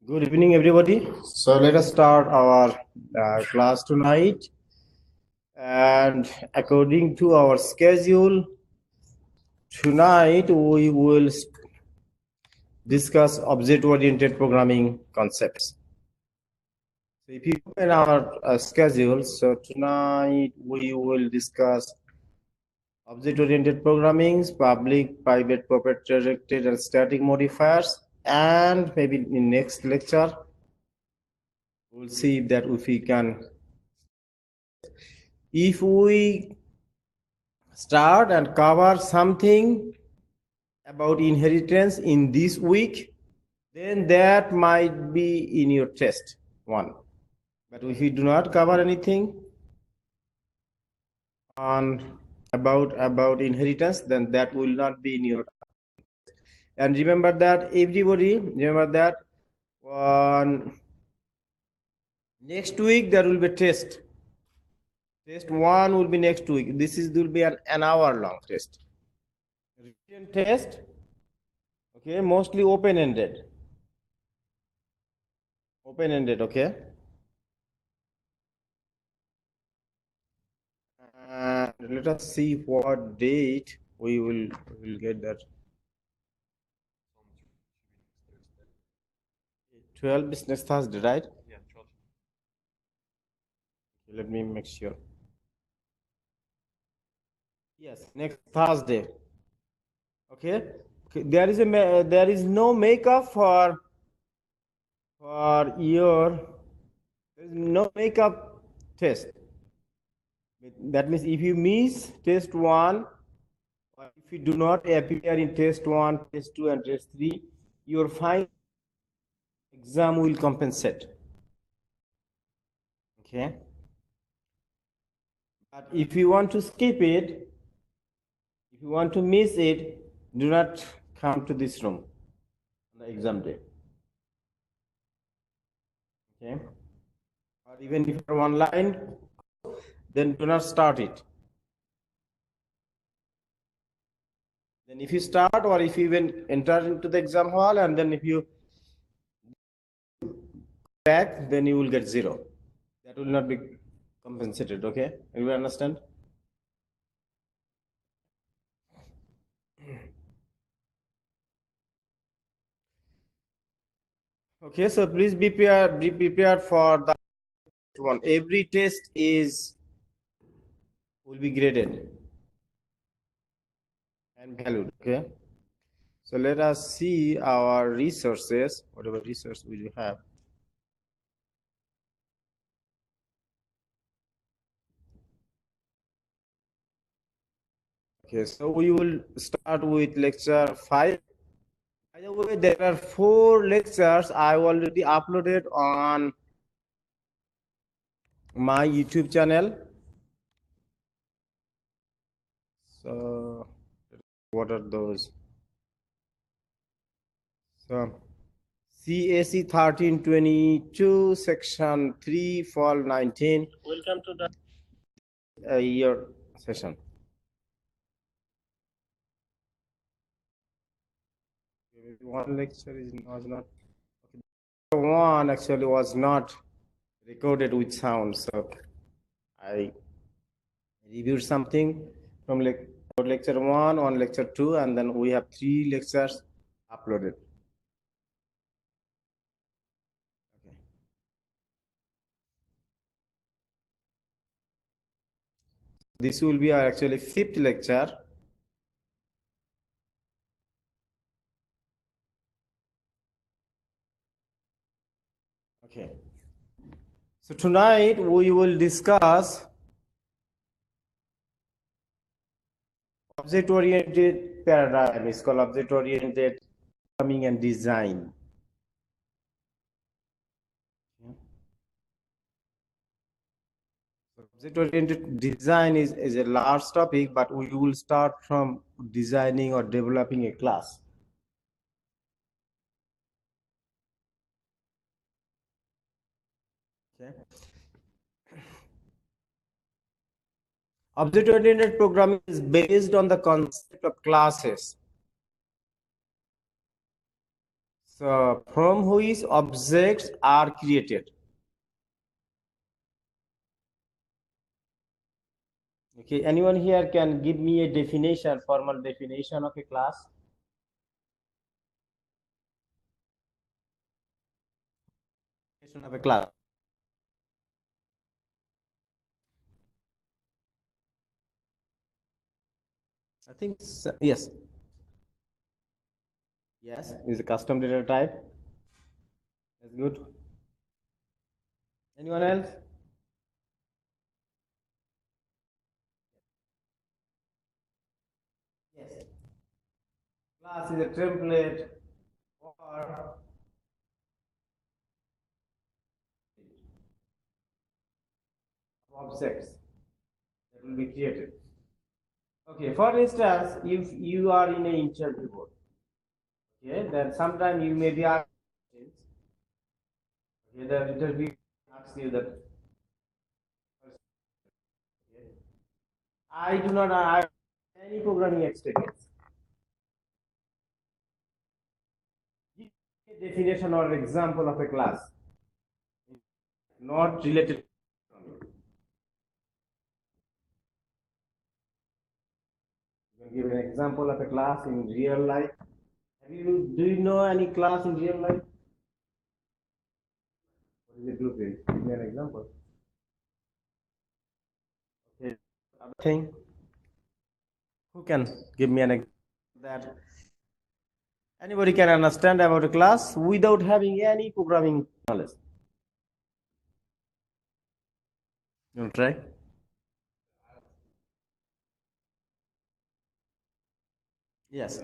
Good evening, everybody. So let us start our class tonight. And according to our schedule, tonight we will discuss object-oriented programming concepts. So if you open our schedule, so tonight we will discuss object-oriented programming, public, private, proprietary, directed, and static modifiers. And maybe in next lecture, we'll see that if we can. If we start and cover something about inheritance in this week, then that might be in your test one. But if you do not cover anything on about inheritance, then that will not be in your. And remember that, everybody, remember that on next week there will be test. Test one will be next week. This will be an hour long test. Written test, okay, mostly open-ended. Open-ended, okay. Let us see what date we will get that. 12 business Thursday, right? Yeah, 12. Let me make sure. Yes, next Thursday. Okay. There is no makeup for your. There is no makeup test. That means if you miss test one, or if you do not appear in test one, test two, and test three, your final exam will compensate. Okay. But if you want to skip it, if you want to miss it, do not come to this room on the exam day. Okay. Or even if you're online, then do not start it. Then if you start, or if you even enter into the exam hall, and then if you back, then you will get 0. That will not be compensated. Okay, you understand? Okay, so please be prepared for that one. Every test will be graded and valued. Okay, so let us see our resources, whatever resource we have. Okay, so we will start with lecture 5. By the way, there are 4 lectures I already uploaded on my YouTube channel. So what are those? So CSITEd section 3 fall 19. Welcome to the year session. One lecture was not. One actually was not recorded with sound, so I reviewed something from lecture 1 on lecture 2, and then we have 3 lectures uploaded. Okay. This will be our actually 5th lecture. Okay. So tonight we will discuss object-oriented paradigm. It's called object-oriented programming and design. Object-oriented design is a large topic, but we will start from designing or developing a class. Okay. Object-oriented programming is based on the concept of classes. So from which objects are created. Okay, anyone here can give me a definition, formal definition of a class? Definition of a class. I think yes. Yes, is a custom data type. That's good. Anyone else? Yes. Class is a template or objects that will be created. Okay, for instance, if you are in an interview board, okay, then sometime you may be asked questions. Okay, the interview asks you that. Okay, I do not have any programming experience. Give a definition or example of a class not related to programming. You can give an example of a class in real life. Do you know any class in real life? What is it blueprint? Give me an example. Okay. Other thing. Who can give me an example that anybody can understand about a class without having any programming knowledge? You want to try? Yes.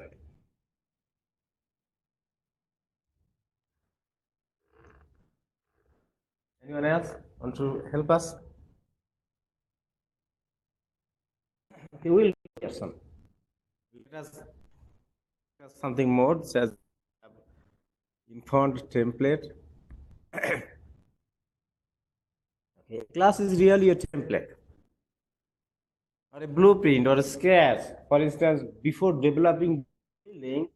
Anyone else want to help us? Okay, we'll get some. Let us something more says informed template. Okay, class is really a template or a blueprint or a sketch. For instance, before developing building,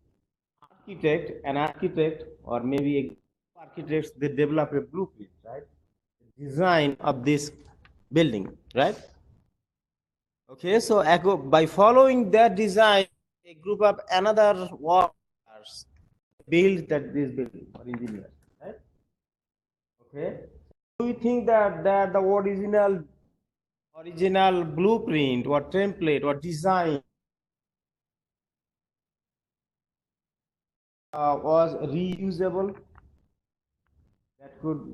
an architect, or maybe architects, they develop a blueprint, right? Design of this building, right? Okay, so by following that design, a group of another workers build this building or engineers, right? Okay, do you think that the original blueprint or template or design was reusable?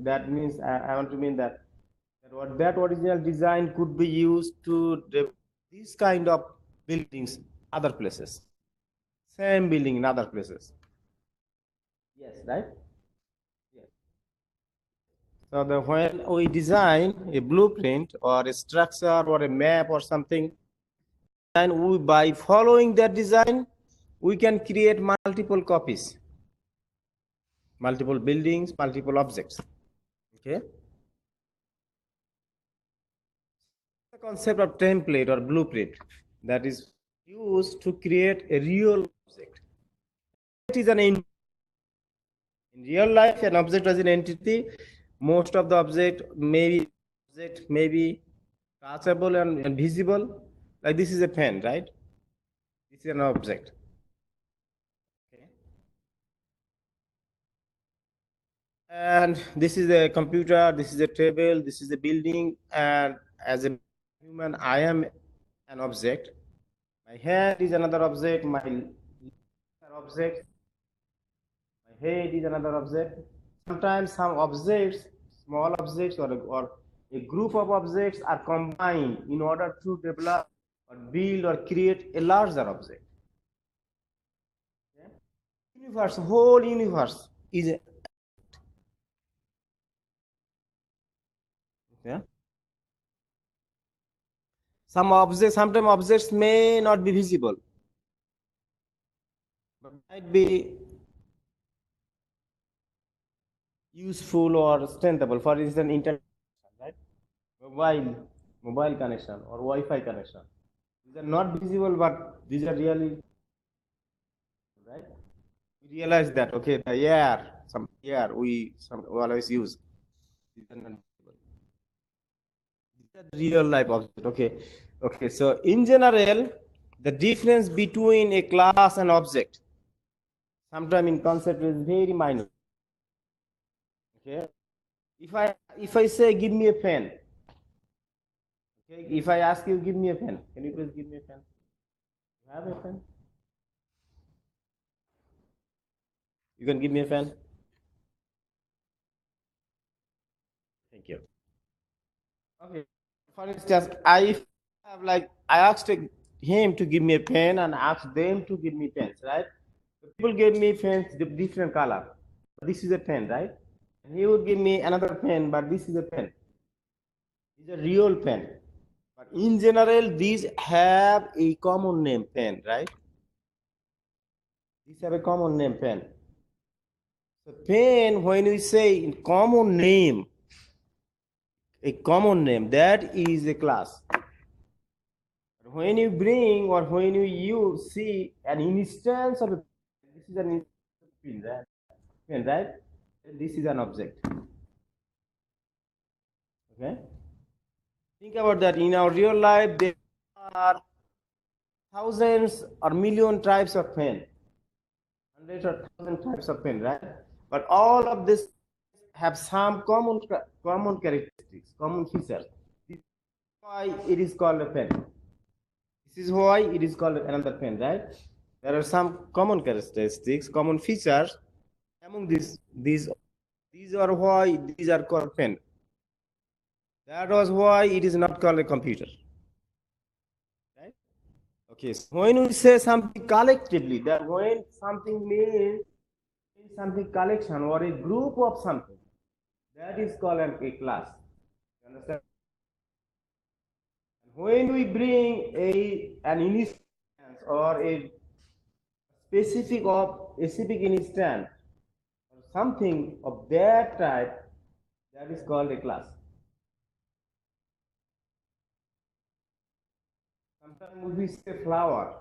That means I want to mean that original design could be used to develop these kind of buildings other places, same building in other places. Yes, right? Yes. So when we design a blueprint or a structure or a map or something, and by following that design, we can create multiple copies, multiple buildings, multiple objects. Okay. The concept of template or blueprint that is used to create a real object. It is in real life, an object as an entity. Most of the object may be touchable and visible. Like this is a pen, right? This is an object. Okay. And this is a computer, this is a table, this is a building, and as a human, I am an object. My hand is another object, my object, my head is another object. Sometimes some objects, small objects or a group of objects are combined in order to develop or build or create a larger object. Okay? Universe, whole universe is yeah. Sometimes objects may not be visible, but might be useful or strengthable. For instance, internet, right? Mobile connection or Wi-Fi connection. These are not visible, but these are really right. We realize that, okay, the year, some year we always use. These are not visible. These are real life objects. Okay. So in general, the difference between a class and object, sometimes in concept, is very minor. Okay. If I say give me a pen, okay, if I ask you give me a pen, can you please give me a pen? You have a pen? You can give me a pen? Thank you. Okay. For instance, I asked him to give me a pen and asked them to give me pens, right? So people gave me pens the different color. This is a pen, right? And he would give me another pen, but this is a pen. It's a real pen. But in general, these have a common name, pen, right? These have a common name, pen. So pen, when we say in common name, a common name, that is a class. When you bring or when you see an instance of this is an instance, right? This is an object. Okay. Think about that. In our real life, there are thousands or million types of pen, hundreds or thousand types of pen, right? But all of this have some common characteristics, common features. This is why it is called a pen. This is why it is called another pen, right? There are some common characteristics, common features among these are why these are called pen. That was why it is not called a computer. Right? Okay, so when we say something collectively, that when something means something collection or a group of something, that is called a class. You understand? When we bring an instance or a specific instance or something of that type, that is called a class. Sometimes we say flower.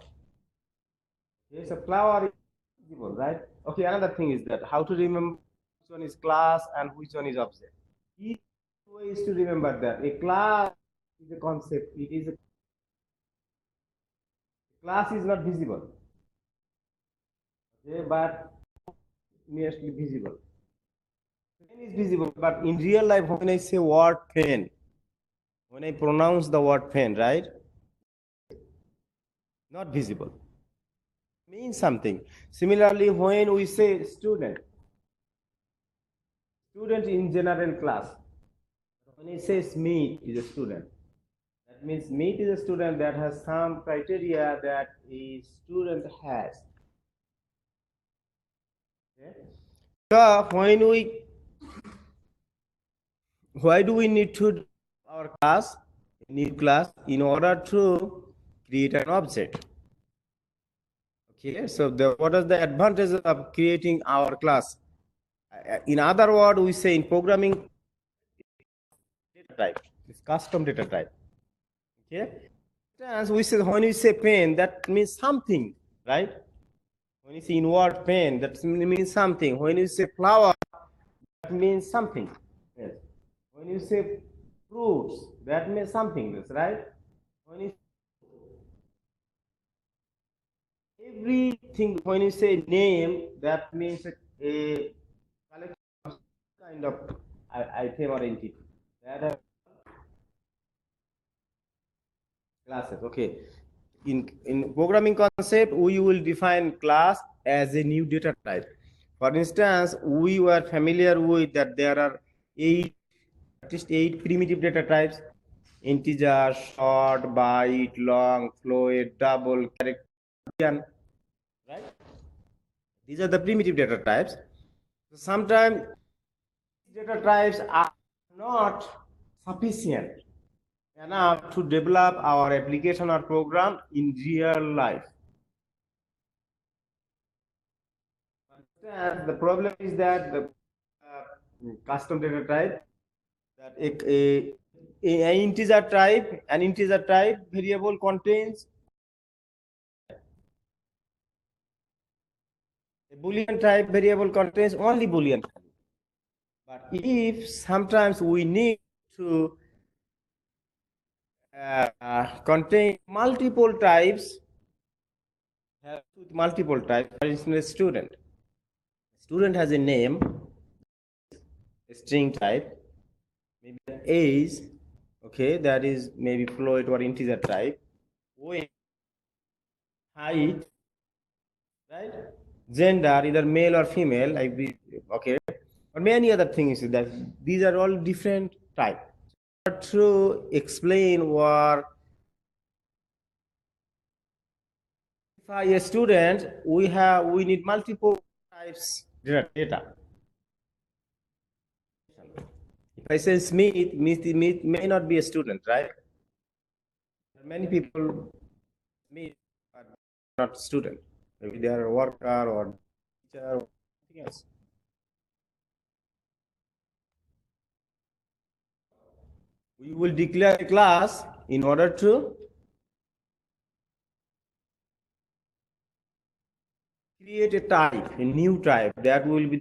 Yes, a flower is visible, right? Okay, another thing is that how to remember which one is class and which one is object. Each way is to remember that a class is a concept. Class is not visible, okay, but merely visible. Pen is visible, but in real life, when I say word pen, when I pronounce the word pen, right, not visible, means something. Similarly, when we say student in general class, when it says me is a student, that means meet is a student that has some criteria that a student has. Okay? So why do we need to do our class, new class, in order to create an object? Okay, so what is the advantage of creating our class? In other words, we say in programming, data type, it's custom data type. Okay, as we say, when we say pen, that means something, right? When you say in word pen, that means something. When you say flower, that means something. Yes. When you say fruits, that means something. That's right. When you everything, when you say name, that means a collection of kind of item or entity. That are classes. Okay. In programming concept, we will define class as a new data type. For instance, we were familiar with that there are at least 8 primitive data types: integer, short, byte, long, float, double, character, right? These are the primitive data types. Sometimes data types are not sufficient enough to develop our application or program in real life. The problem is that the custom data type, that an integer type variable contains A Boolean type variable contains only Boolean value. But if sometimes we need to contain multiple types, with multiple types, for instance, a student. Student has a name, a string type, maybe an age, okay, that is maybe float or integer type, weight, height, right? Gender, either male or female, okay, or many other things. That these are all different types. To explain or identify a student, we need multiple types data. If I say Smith, Smith may not be a student, right? Many people Smith are not student. Maybe they are a worker or teacher or something else. We will declare a class in order to create a type, a new type that will be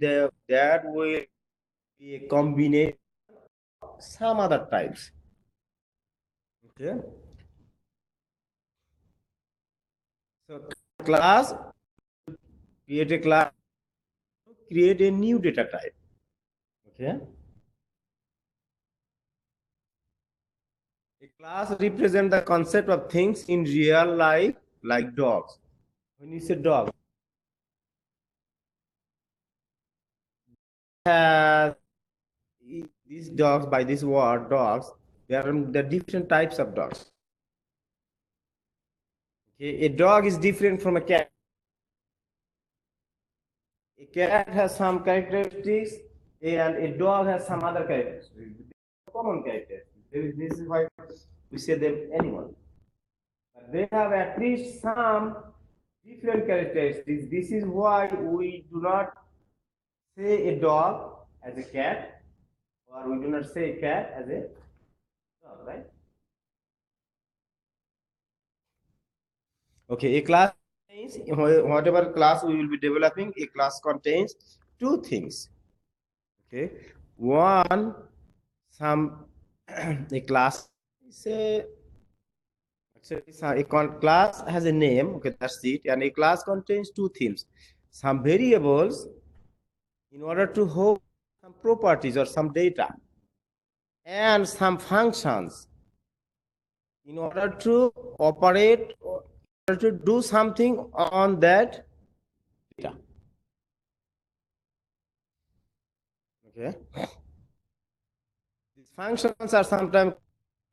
a combination of some other types. Okay. So class, create a class, create a new data type. Okay. A class represents the concept of things in real life, like dogs. When you say dog, has these dogs, by this word dogs, there are different types of dogs. Okay, a dog is different from a cat. A cat has some characteristics and a dog has some other characteristics. Common characteristics. This is why we say them animal. But they have at least some different characteristics. This is why we do not say a dog as a cat, or we do not say a cat as a dog, right? Okay, a class contains, whatever class we will be developing, a class contains two things. Okay, one, some a class say a class has a name. Okay, that's it, and a class contains two themes, some variables in order to hold some properties or some data, and some functions in order to operate or in order to do something on that data. Okay. These functions are sometimes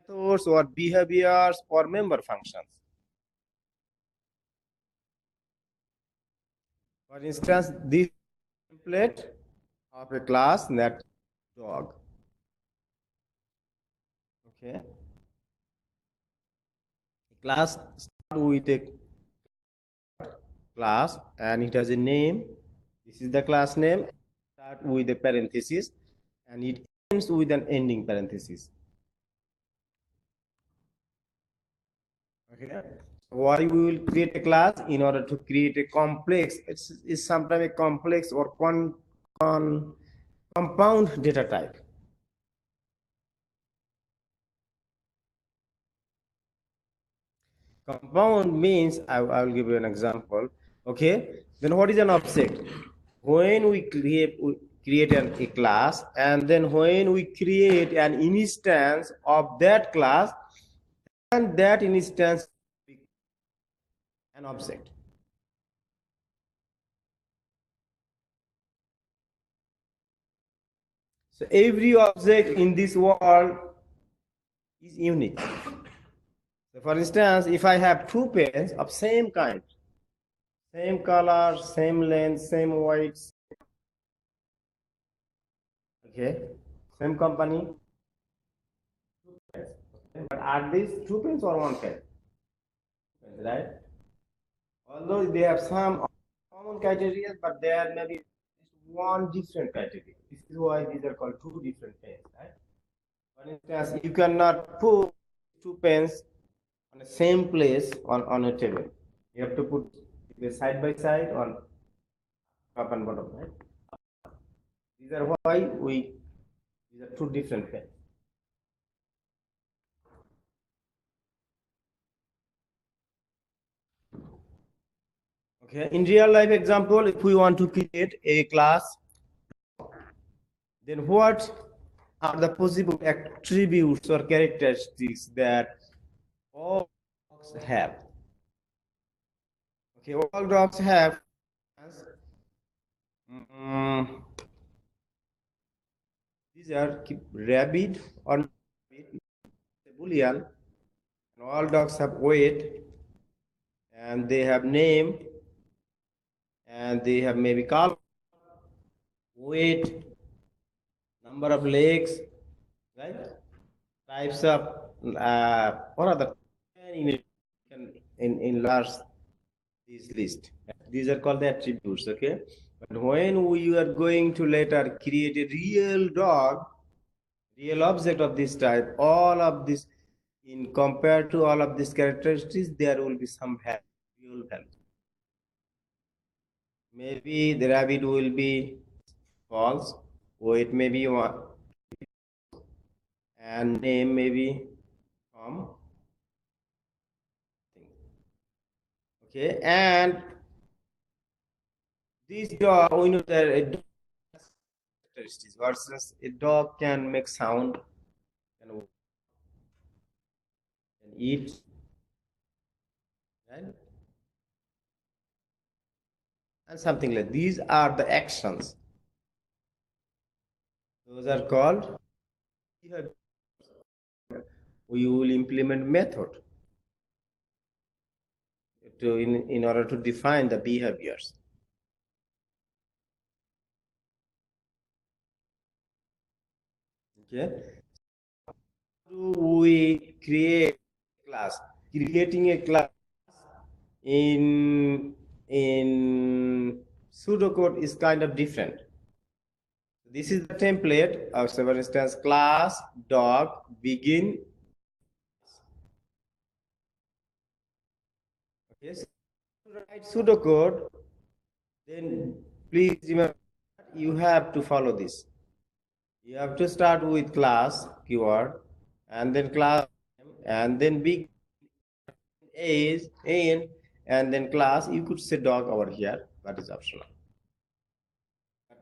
methods or behaviors or member functions. For instance, this template of a class that dog. Okay. A class starts with a class and it has a name. This is the class name. Start with a parenthesis and it ends with an ending parenthesis. Okay. Why we will create a class in order to create a complex. It's sometimes a complex or compound data type. Compound means I will give you an example. Okay, then what is an object? When we create a class, and then when we create an instance of that class, and that instance an object. So every object in this world is unique. So for instance, if I have two pens of same kind, same color, same length, same weight, okay, same company, but are these two pens or one pen? Right? Although they have some common criteria, but there may be one different criteria. This is why these are called two different pens, right? For instance, you cannot put two pens on the same place on a table. You have to put it side by side on top and bottom, right? These are why these are two different things. Okay, in real life example, if we want to create a class, then what are the possible attributes or characteristics that all dogs have? Okay, all dogs have these are rabbit or boolean, and all dogs have weight, and they have name, and they have maybe color, weight, number of legs, right? Types of what are the in large this list. These are called the attributes, okay? But when we are going to later create a real dog, real object of this type, all of this in compared to all of these characteristics, there will be some value, real value. Maybe the rabbit will be false, weight may be one, and name may be Tom. Okay, and this dog, we know that a dog has characteristics versus a dog can make sound, can eat, right? And something like these are the actions. Those are called. We will implement method to in order to define the behaviors. Okay. How do we create a class? Creating a class in pseudocode is kind of different. This is the template of, so for instance, class dog begin. Okay, so to write pseudocode, then please remember you have to follow this. You have to start with class keyword, and then class, and then big is in, and then class. You could say dog over here, that is optional.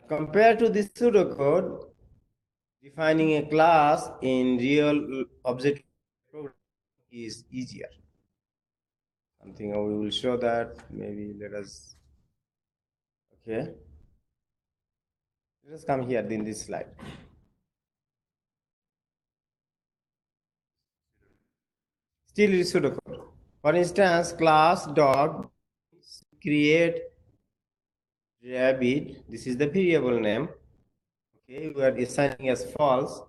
Compared to this pseudocode, defining a class in real object program is easier. Something we will show that. Maybe let us. Okay. Let us come here in this slide. Still is pseudocode. For instance, class dog create rabbit. This is the variable name. Okay, we are assigning as false.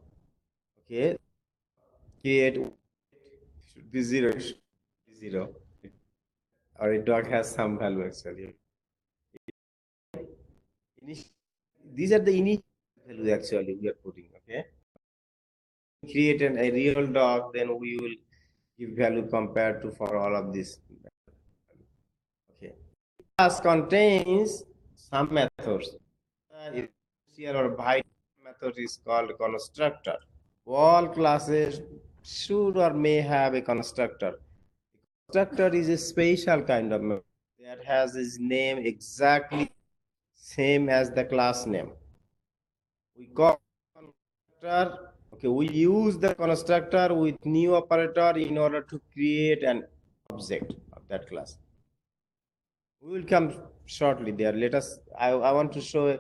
Okay, create should be zero. Zero. Or a dog has some value actually. These are the initial values actually we are putting. Okay, create a real dog, then we will give value compared to for all of this. Okay, class contains some methods. Here or by method is called constructor. All classes should or may have a constructor. Constructor is a special kind of method that has its name exactly same as the class name. We call constructor. Okay, we use the constructor with new operator in order to create an object of that class. We will come shortly there. Let us. I want to show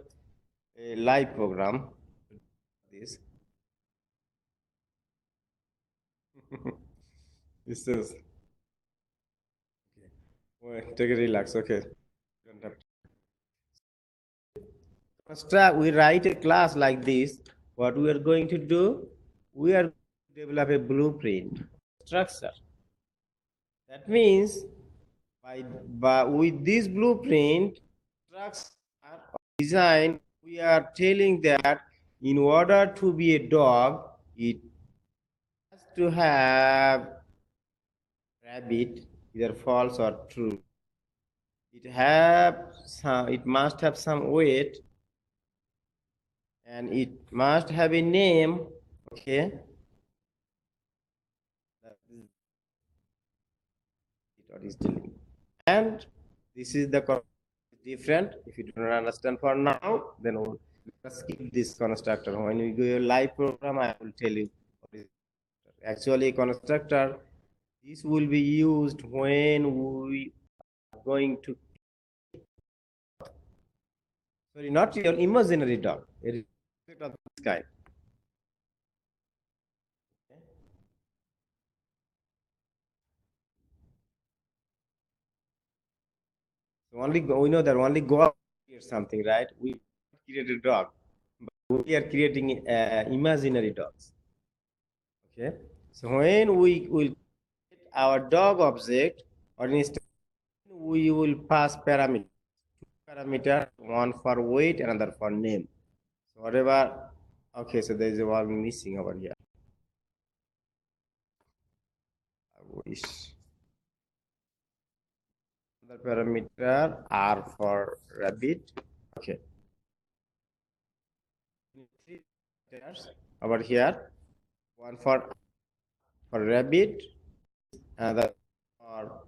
a live program. This. This is. Okay. Well, take a relax. Okay. Don't have to. We write a class like this. What we are going to do? We are going to develop a blueprint structure. That means by with this blueprint structure design, we are telling that in order to be a dog, it has to have rabbit, either false or true. it must have some weight, and it must have a name. Okay, that is what is telling. And this is the different. If you don't understand for now, then we'll skip this constructor. When we go a live program, I will tell you what is actually a constructor. This will be used when we are going to, sorry, not your imaginary dog, a of this kind. So only we know that only God creates something, right? We create a dog, but we are creating imaginary dogs. Okay. So when we will create our dog object, or instead we will pass parameter, one for weight, another for name. So whatever. Okay, so there is a one missing over here. I wish. The parameter R for rabbit. Okay. Three parameters over here. One for rabbit, another for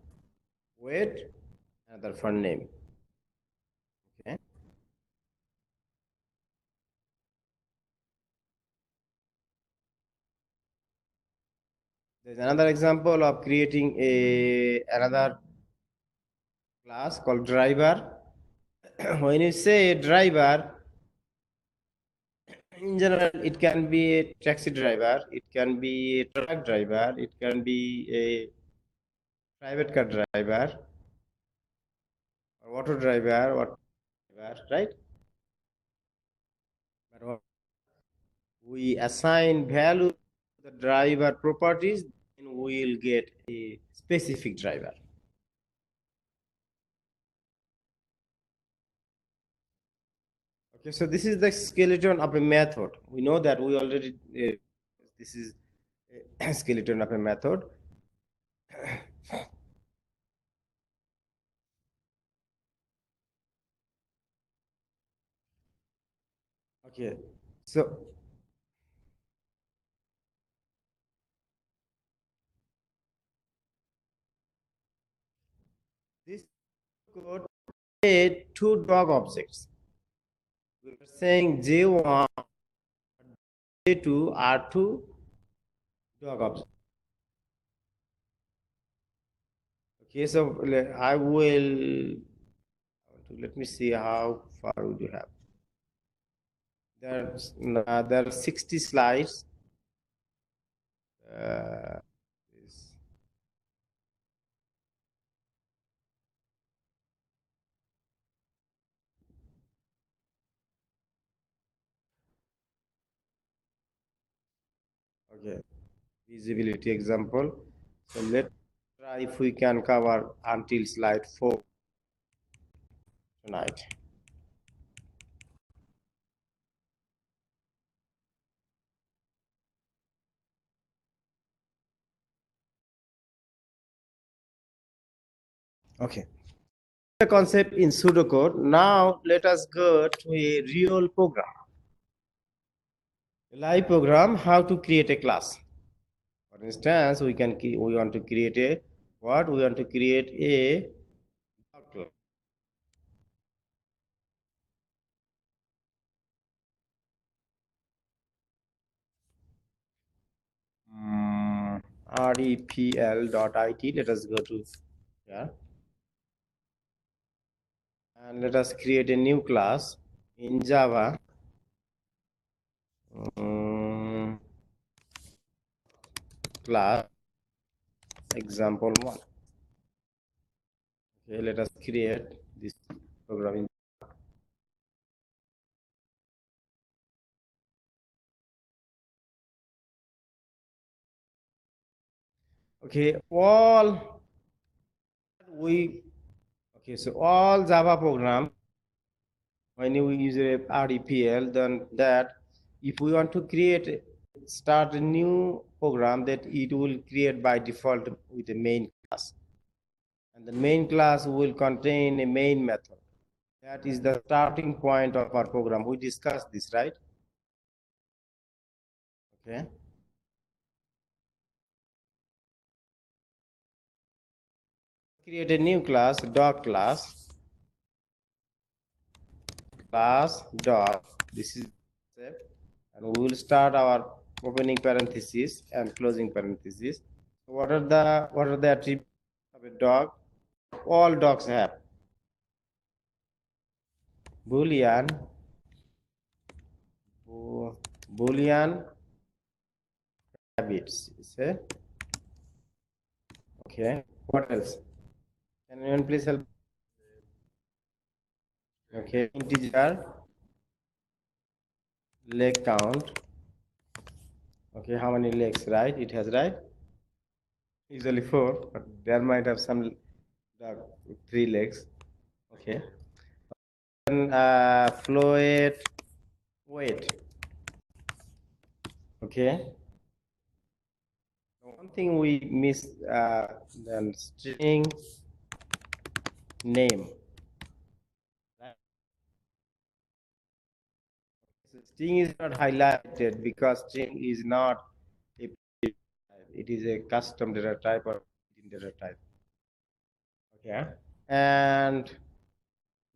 weight, another for name. Okay. There's another example of creating another class called driver. When you say driver, in general, it can be a taxi driver, it can be a truck driver, it can be a private car driver, or auto driver, or driver, right? But we assign value to the driver properties, then we will get a specific driver. Okay, so this is the skeleton of a method. We know that we already, this is a skeleton of a method. Okay, so this code create two dog objects. We are saying J1, J2 are two dog objects. Okay, so I will, let me see how far we do have. There are 60 slides. Okay, visibility example. So let's try if we can cover until slide 4 tonight. Okay. The concept in pseudocode. Now let us go to a real program. A live program, how to create a class. For instance, we want to create a what? We want to create a class. repl.it. Let us go to here. And let us create a new class in Java. Class example 1. Okay, let us create this program. Okay, so all Java program, when you use a REPL, then that if we want to start a new program, that it will create by default with the main class. And the main class will contain a main method. That is the starting point of our program. We discussed this, right? Okay. Create a new class, dog class, dog. This is step, and we will start our opening parenthesis and closing parenthesis. What are the attributes of a dog? All dogs have boolean, habits. Say, okay. What else? Can anyone please help? Okay, integer, leg count. Okay, how many legs? Right? It has, right? Usually 4, but there might have some dog with 3 legs. Okay. Then float weight. Okay. One thing we missed, then string name. Right? So string is not highlighted because string is not a type. It is a custom data type or data type. Okay. And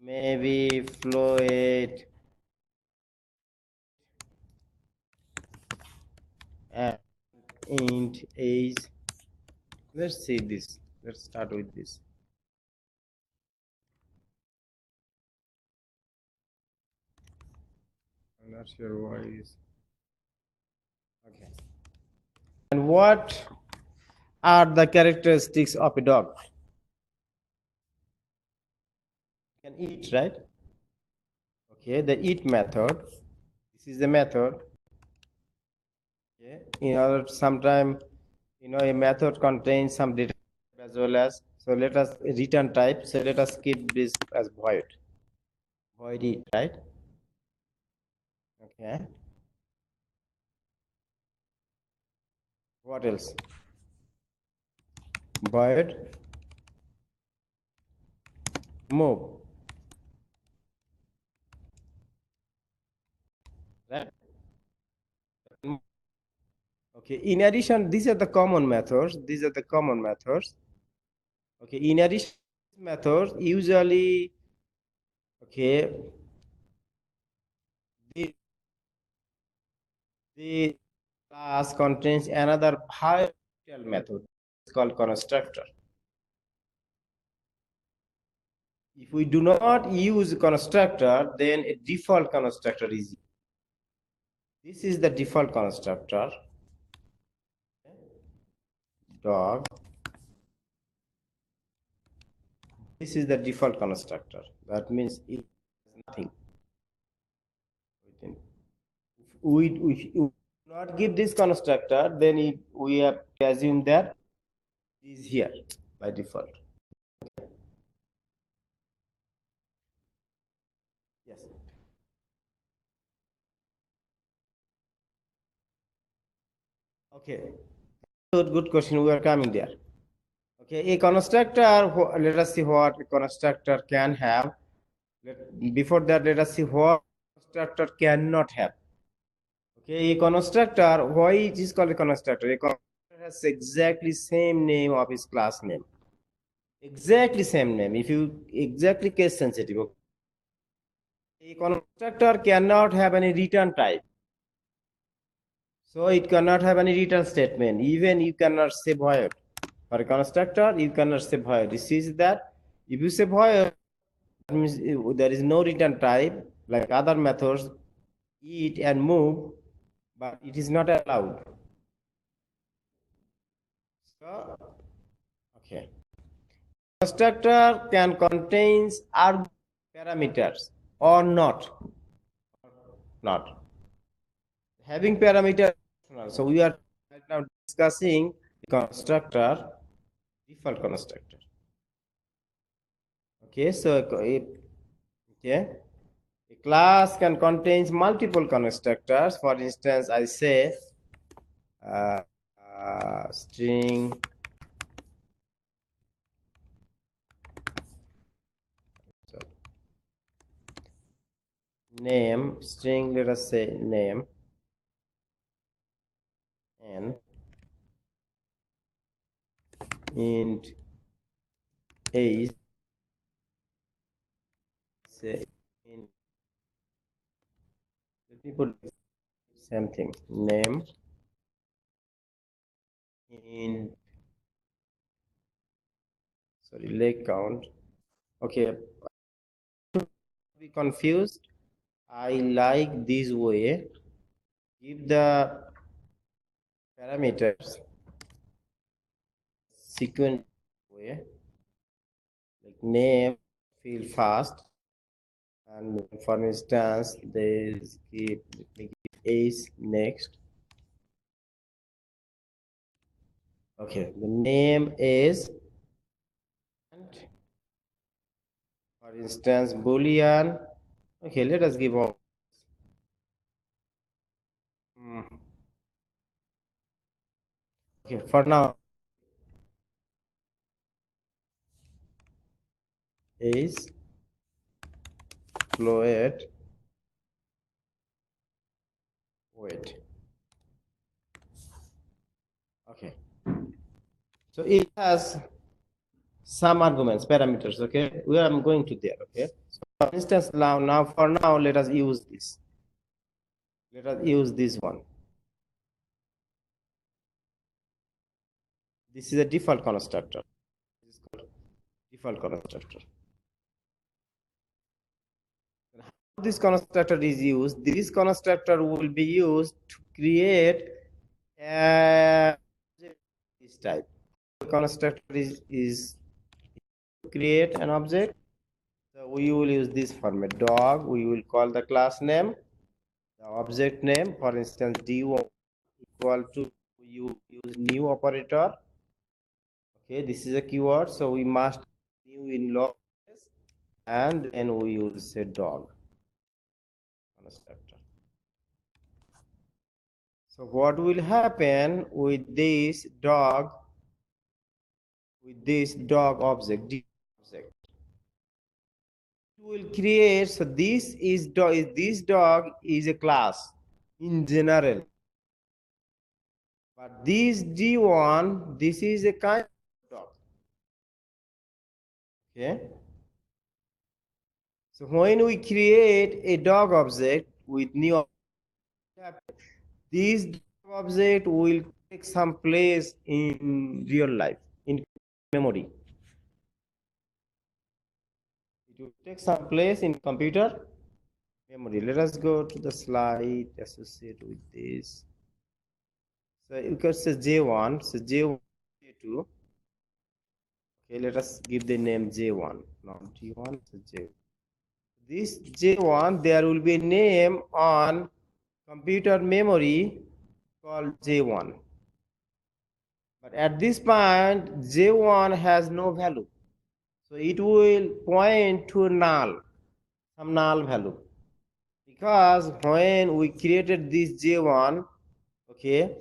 maybe float and int age. Let's see this. Let's start with this. I'm not sure why is okay. And what are the characteristics of a dog? Can eat, right? Okay, the eat method. This is the method. Okay, in order sometime, a method contains some data as well as. So let us return type. So let us keep this as void. Void eat, right? Okay. What else? Void move. Right? Okay, in addition, these are the common methods. Okay, in addition to methods, usually, okay, the class contains another higher method. It's called constructor. If we do not use constructor, then a default constructor is used. This is the default constructor. Dog. This is the default constructor. That means it has nothing. We not give this constructor, then we have to assume that it is here by default. Yes. Okay. Good question. We are coming there. Okay, a constructor, let us see what a constructor can have. Before that, let us see what constructor cannot have. Okay, a constructor, why it is called a constructor? A constructor has exactly same name of his class name. Exactly same name. If you exactly case sensitive. Okay. A constructor cannot have any return type. So it cannot have any return statement. Even you cannot say void. For a constructor, you cannot say void. This is that if you say void, that means there is no return type like other methods, eat and move, but it is not allowed. So, okay. Constructor can contain parameters or not. Not. Having parameters. So we are right now discussing the constructor, default constructor. Okay, so okay, a class can contain multiple constructors. For instance, I say string name string, let us say name, and int age, say int, let me put same thing, name int, sorry, leg count. Okay, be confused. I like this way. Give the parameters sequence way, like name, field fast, and for instance, they give age next. Okay, the name is, for instance, boolean. Okay, let us give all. Okay, for now, is float weight. Okay, so it has some arguments, parameters. Okay, we are going to there. Okay, so for instance, now for now, let us use this. Let us use this one. This is a default constructor. This is called default constructor. How this constructor is used? This constructor will be used to create a this type. The constructor is to create an object. So we will use this format. Dog. We will call the class name, the object name. For instance, d1 equal to, you use new operator. Okay, this is a keyword, so we must new in lowercase, and then we will say dog constructor. So what will happen with this dog object? Object will create. So this is dog is a class in general, but this d1, this is a kind of dog. Okay. So when we create a dog object with new object, this object will take some place in real life, in memory. It will take some place in computer memory. Let us go to the slide associated with this. So you can say J1, so J1, J2. Okay, let us give the name J1, not G1, so J1. This J1, there will be a name on computer memory called J1. But at this point, J1 has no value. So it will point to null, some null value. Because when we created this J1, okay,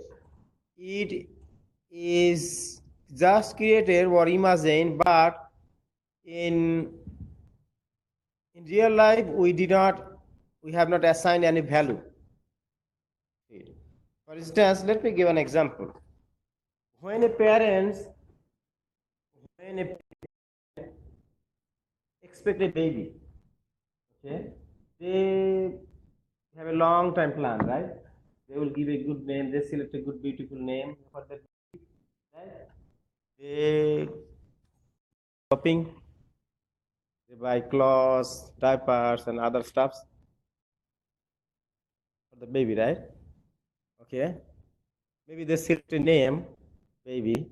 it is just created or imagined, but in real life we have not assigned any value. For instance, let me give an example. When a parent expect a baby, okay, they have a long time plan, right? They will give a good name, they select a good beautiful name for the baby, right? They shopping, they buy clothes, diapers, and other stuffs for the baby, right? Okay, maybe they select a name, baby,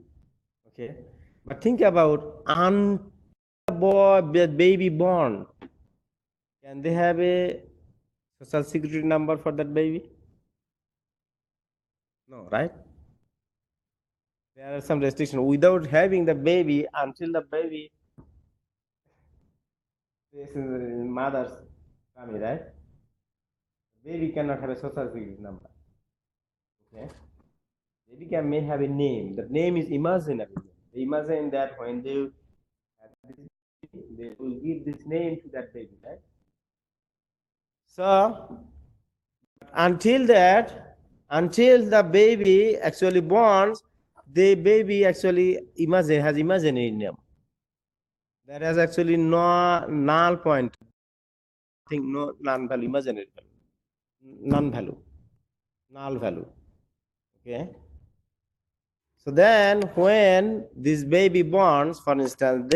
okay, but think about baby born, can they have a social security number for that baby? No, right? There are some restrictions. Without having the baby, until the baby is in mother's tummy, right? The baby cannot have a social security number. Okay? Baby may have a name. The name is imaginable. They imagine that when they have this baby, they will give this name to that baby, right? So until the baby actually born, the baby actually has imaginary name. There is actually no null point. Think no non-value imaginary value, non-value, null value. Okay. So then when this baby born, for instance,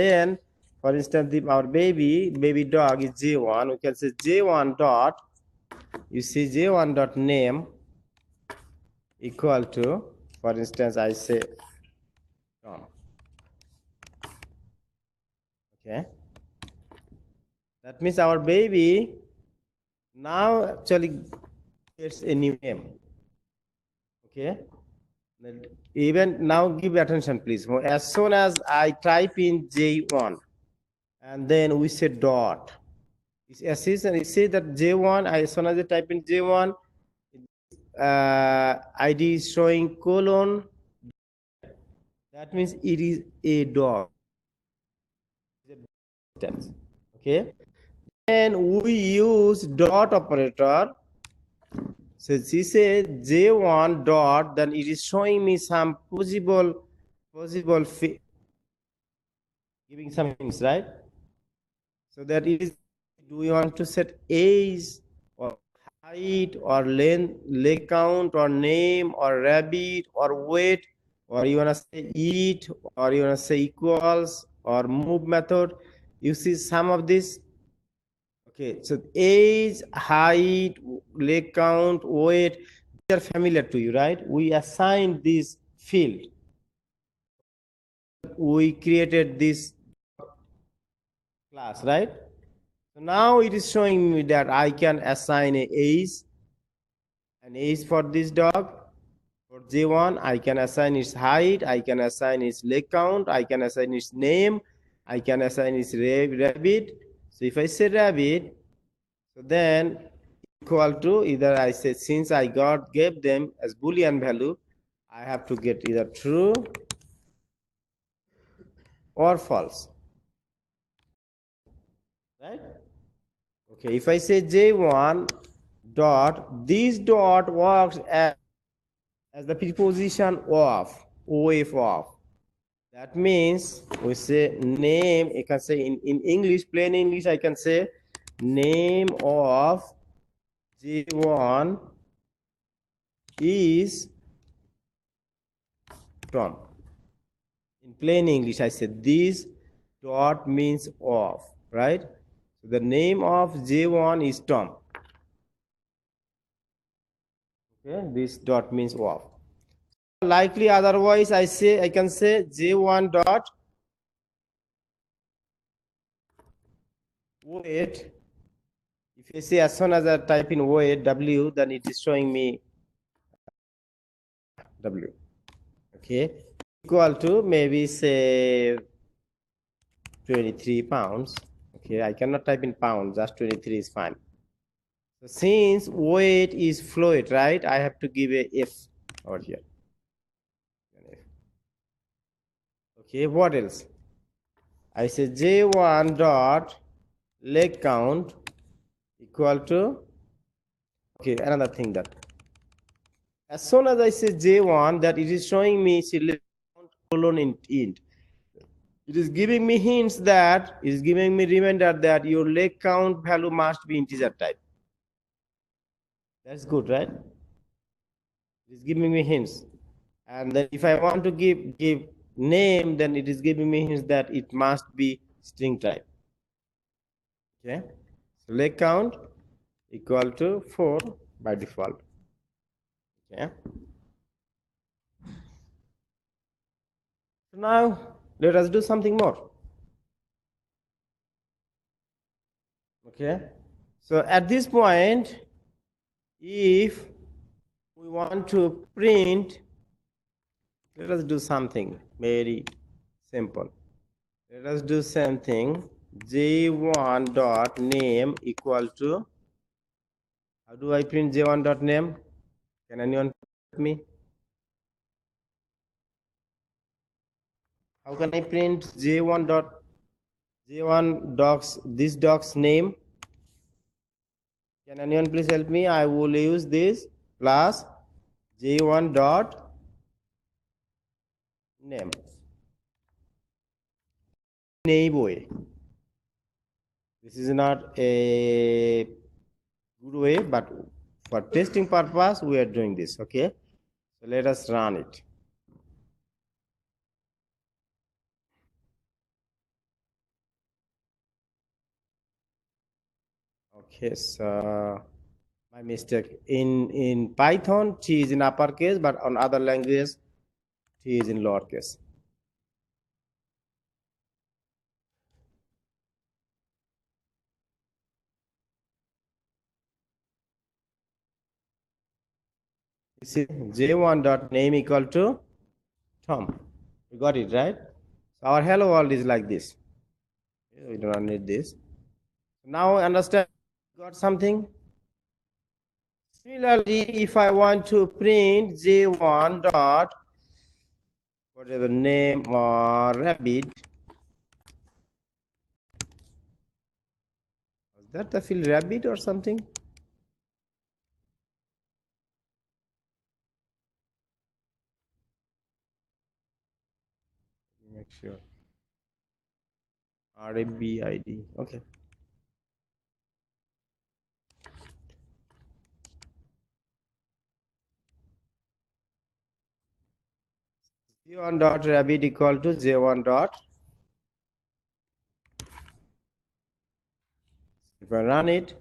our baby dog is J1, we can say J1 dot, you see J1 dot name equal to, for instance, I say Tom. Okay. That means our baby now actually gets a new name. Okay. Even now give attention please. As soon as I type in J1 and then we say dot, it says that J1, as soon as I type in J1, ID is showing colon. That means it is a dog. Okay. And we use dot operator. So she says J1 dot, then it is showing me some possible giving some hints, right? So that is, do we want to set age or height or length, leg count or name or rabbit or weight, or you want to say eat, or you want to say equals or move method? You see some of this. Okay, so age, height, leg count, weight, they are familiar to you, right? We assigned this field. We created this class, right? So now it is showing me that I can assign an age for this dog. For J1, I can assign its height, I can assign its leg count, I can assign its name, I can assign its rabbit. So if I say rabbit, so then equal to, either I say, since I gave them as Boolean value, I have to get either true or false, right? Okay, if I say J1 dot, this dot works as the preposition of, of. That means we say name, I can say in English, plain English, I can say name of J1 is Tom. In plain English, I said this dot means of, right? So the name of J1 is Tom. Okay, this dot means of. Likely otherwise, I can say J1 dot weight. If you see, as soon as I type in weight W, then it is showing me W. Okay, equal to maybe say 23 pounds. Okay, I cannot type in pounds, just 23 is fine. So since weight is fluid, right, I have to give a F over here. Okay, what else? I say J1 dot leg count equal to, okay, another thing, that as soon as I say J1, that it is showing me leg count colon int. It is giving me hints that, it is giving me reminder that your leg count value must be integer type. That's good, right? It is giving me hints. And then if I want to give name, then it is giving me hints that it must be string type. Okay, so leg count equal to 4 by default. Okay, so now let us do something more. Okay, so at this point, if we want to print, let us do something very simple. Let us do something. J1 dot name equal to, how do I print J1 dot name? Can anyone help me? How can I print J1 dot J1 docs, this doc's name? Can anyone please help me? I will use this plus j1 dot name. Way. This is not a good way, but for testing purpose, we are doing this. Okay, so let us run it. Okay, so my mistake. In Python, T is in uppercase, but on other languages, T is in lowercase. This is j1 dot name equal to Tom. You got it, right? So our hello world is like this. We do not need this. Now understand, got something? Similarly, if I want to print j1 dot whatever name or rabbit, is that the field rabbit or something? Make sure. RABID. Okay. j1 dot rabbit equal to j1 dot. If I run it,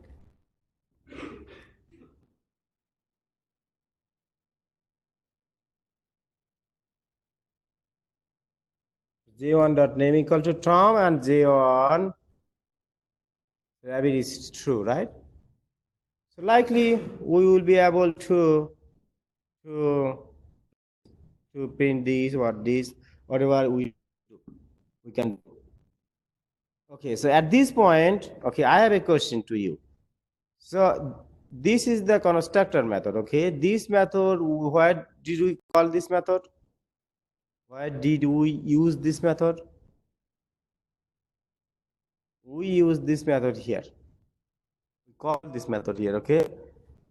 j1 dot name equal to Tom and j1 rabbit is true, right? So likely we will be able to print this or this, whatever we can do. Okay, so at this point, okay, I have a question to you. So this is the constructor method. Okay, this method, why did we call this method? Why did we use this method? We use this method here. We call this method here. Okay,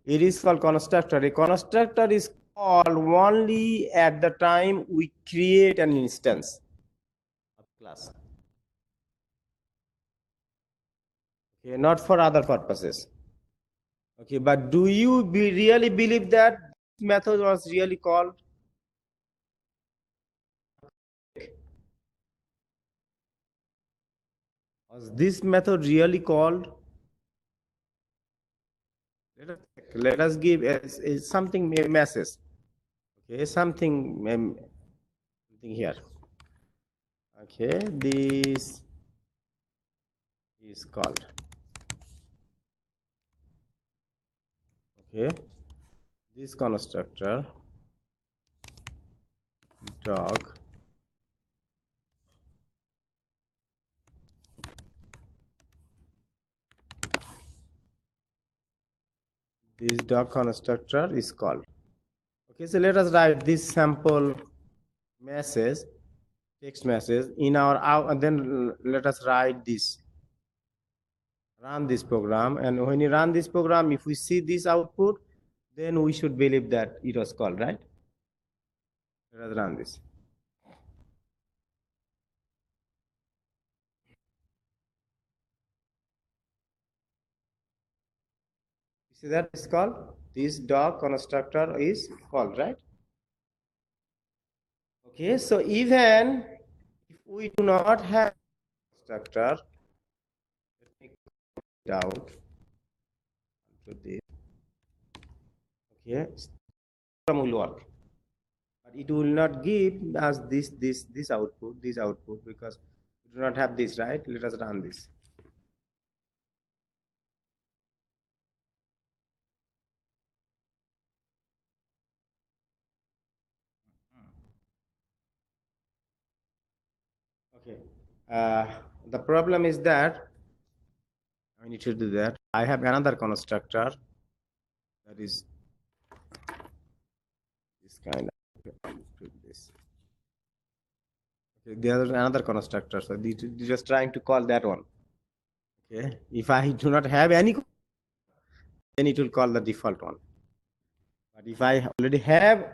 it is called constructor. A constructor is called only at the time we create an instance of class. Okay, not for other purposes. Okay, but do you really believe that this method was really called? Was this method really called? Let us give something a message. Okay, something here. Okay, this is called. Okay, this constructor dog this dog constructor is called. Okay, so let us write this sample message, text message in our out, and then let us write this. Run this program, and when you run this program, if we see this output, then we should believe that it was called, right? Let us run this. You see that is called? This dog constructor is called, right? Okay, so even if we do not have constructor, let me it out to this. Okay, program will work, but it will not give us this output, because we do not have this, right? Let us run this. Okay, the problem is that I need to do that. I have another constructor that is this kind of this. Okay, there is another constructor, so just trying to call that one. Okay, if I do not have any then it will call the default one. But if I already have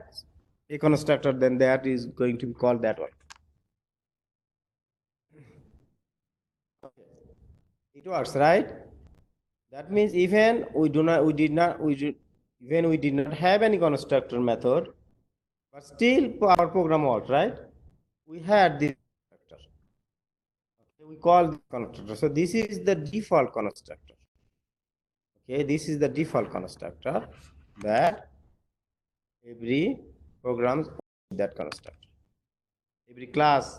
a constructor, then that is going to be called that one. It works, right? That means even we did not have any constructor method, but still our program worked, right? We had this constructor. Okay, we call this constructor. So this is the default constructor. Okay, this is the default constructor that every program that constructor. Every class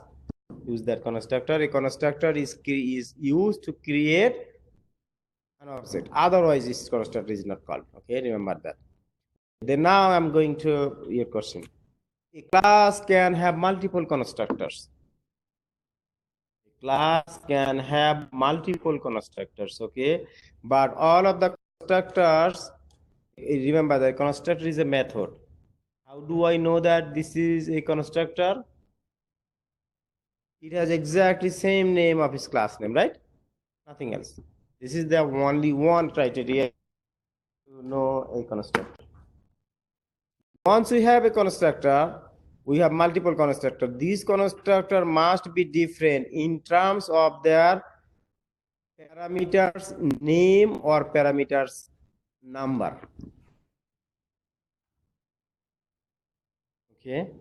use that constructor. A constructor is used to create an object. Otherwise, this constructor is not called. Okay, remember that. Then now I'm going to your question. A class can have multiple constructors. A class can have multiple constructors, okay? But all of the constructors, remember the constructor is a method. How do I know that this is a constructor? It has exactly same name of its class name, right? Nothing else. This is the only one criteria to know a constructor. Once we have a constructor, we have multiple constructors. These constructors must be different in terms of their parameters name or parameters number. Okay.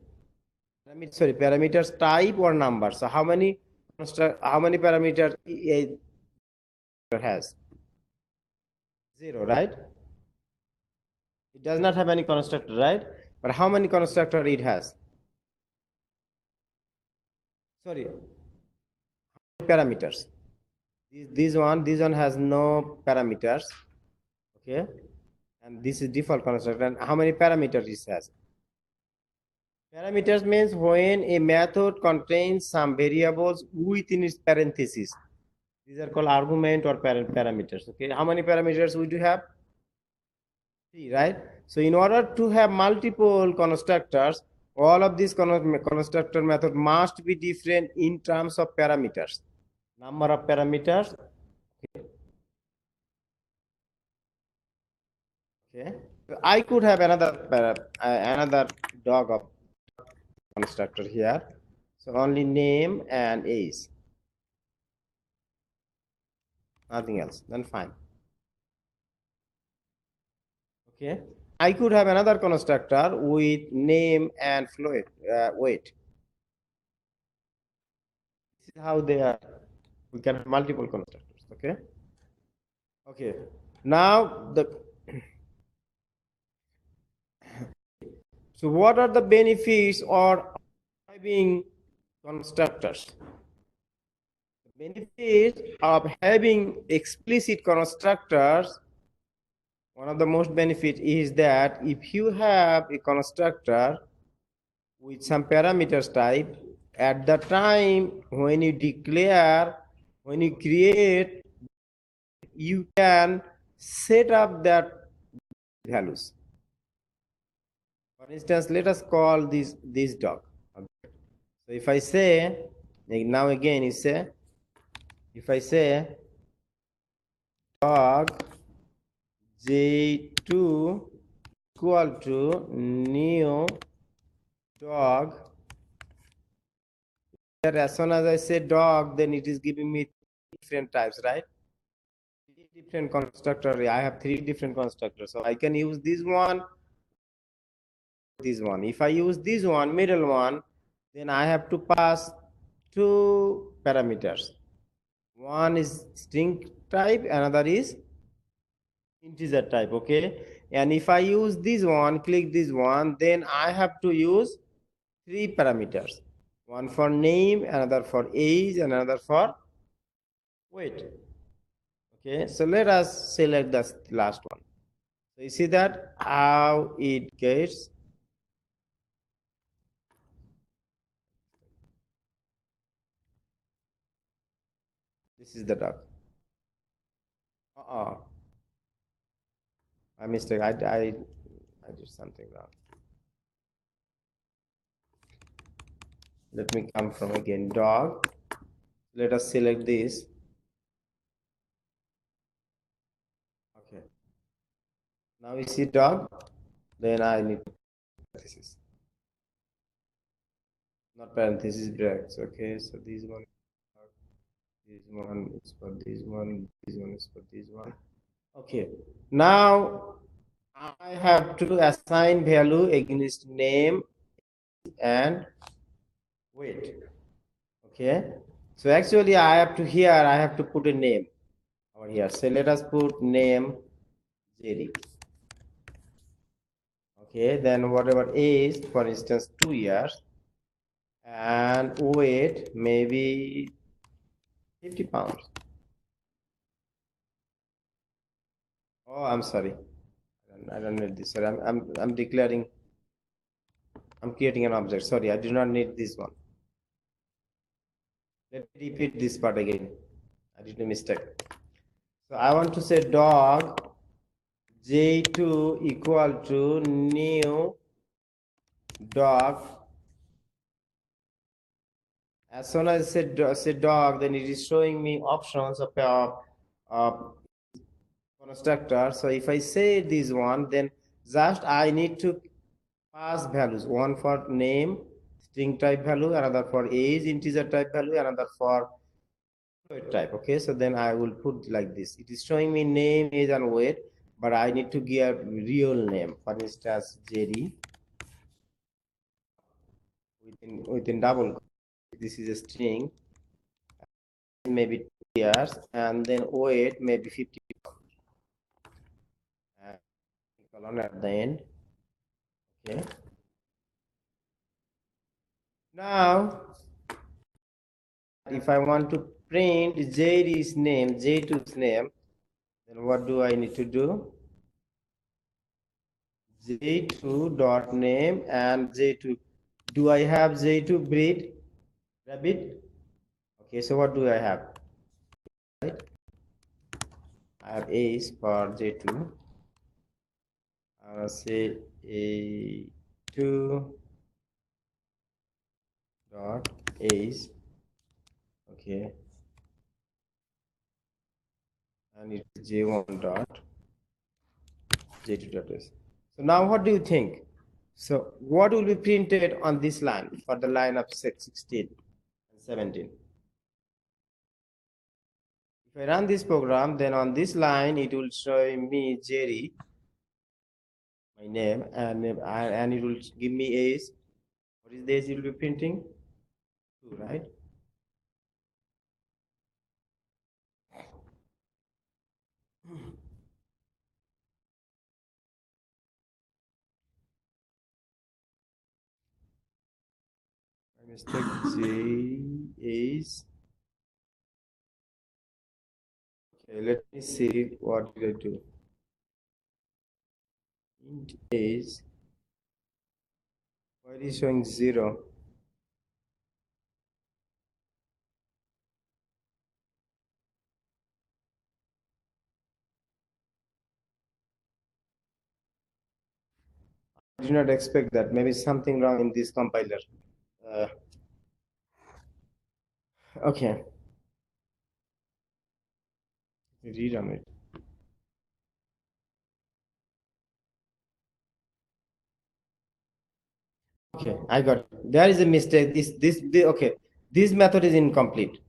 Parameters type or number. So how many parameters it has? 0, right? It does not have any constructor, right? But how many constructor it has? Sorry, parameters. This one has no parameters. Okay, and this is default constructor. And how many parameters it has? Parameters means when a method contains some variables within its parentheses. These are called argument or parameters. Okay, how many parameters we do have? 3, right? So in order to have multiple constructors, all of these constructor method must be different in terms of parameters. Number of parameters. Okay. So I could have another dog of constructor here. So only name and age. Nothing else. Then fine. Okay. I could have another constructor with name and float weight. This is how they are. We can have multiple constructors. Okay. Okay. Now so what are the benefits of having constructors? The benefit of having explicit constructors, one of the most benefit is that if you have a constructor with some parameters type, at the time when you create, you can set up that values. For instance, let us call this dog. So if I say, now again, if I say dog J2 equal to new dog, as soon as I say dog, then it is giving me different types, right? Different constructor. I have 3 different constructors, so I can use this one. If I use this one, middle one, then I have to pass 2 parameters. One is string type, another is integer type. Okay, and if I use this one, click this one, then I have to use 3 parameters. One for name, another for age, and another for weight. Okay, so let us select the last one. So you see that how it gets. This is the dog. My mistake. I did something wrong. Let me come from again dog. Let us select this. Okay. Now you see dog, then I need parenthesis, not parenthesis, brackets. Okay, so this one is for this one is for this one. Okay, now I have to assign value against name and weight. Okay, so actually I have to put a name over here. So let us put name Jerry. Okay, then whatever age, for instance 2 years, and weight maybe 50 pounds. Oh, I'm sorry, I don't need this. Sorry, I'm declaring, I'm creating an object. Sorry, I do not need this one. Let me repeat this part again. I did a mistake. So I want to say dog J2 equal to new dog. As soon as I say dog, then it is showing me options of constructor. So if I say this one, then just I need to pass values, one for name string type value, another for age integer type value, another for weight type. Okay, so then I will put like this. It is showing me name, age and weight, but I need to give real name. For instance, Jerry within double. This is a string, maybe 2 years, and then weight maybe 50, and colon at the end. Okay, now if I want to print Jerry's name, J2's name, then what do I need to do? J2 dot name and J2. Do I have J2 breed rabbit? Okay, so what do I have? Right, I have age for J2. I'll say A2 dot age. Okay, and it's J1 dot J2 dot age. So now what do you think? So what will be printed on this line for the line of 16 and 17? If I run this program, then on this line it will show me Jerry, my name, and it will give me age. What is the age it will be printing? 2, right? My mistake. J is. Okay, let me see what did I do. Int age. Why is showing 0? I did not expect that. Maybe something wrong in this compiler. Okay. Rerun it. Okay, I got it. There is a mistake. Okay. This method is incomplete.